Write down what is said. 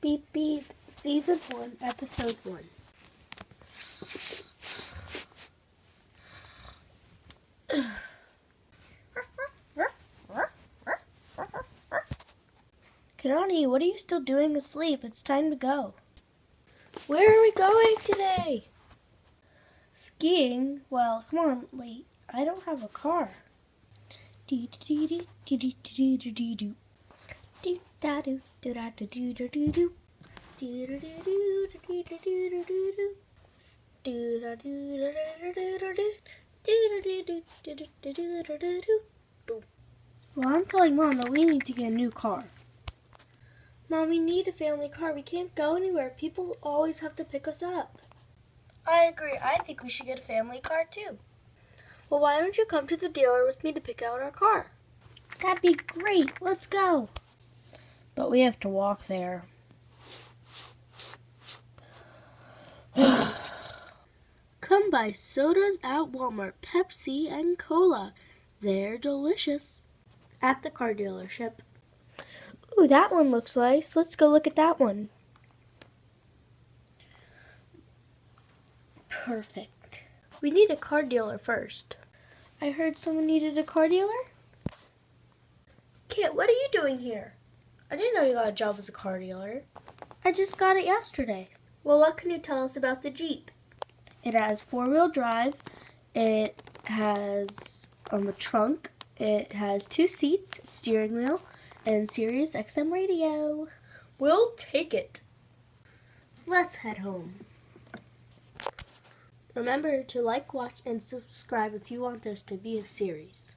Beep Beep, Season 1, Episode 1. Kanani, what are you still doing asleep? It's time to go. Where are we going today? Skiing? Well, come on, wait. I don't have a car. Well, I'm telling Mom that we need to get a new car. Mom, we need a family car. We can't go anywhere. People always have to pick us up. I agree. I think we should get a family car too. Well, why don't you come to the dealer with me to pick out our car? That'd be great. Let's go. But we have to walk there. Come buy sodas at Walmart, Pepsi and Cola. They're delicious. At the car dealership. Ooh, that one looks nice. Let's go look at that one. Perfect. We need a car dealer first. I heard someone needed a car dealer? Kit, what are you doing here? I didn't know you got a job as a car dealer. I just got it yesterday. Well, what can you tell us about the Jeep? It has four-wheel drive. It has a trunk. It has 2 seats, steering wheel, and Sirius XM radio. We'll take it. Let's head home. Remember to like, watch, and subscribe if you want this to be a series.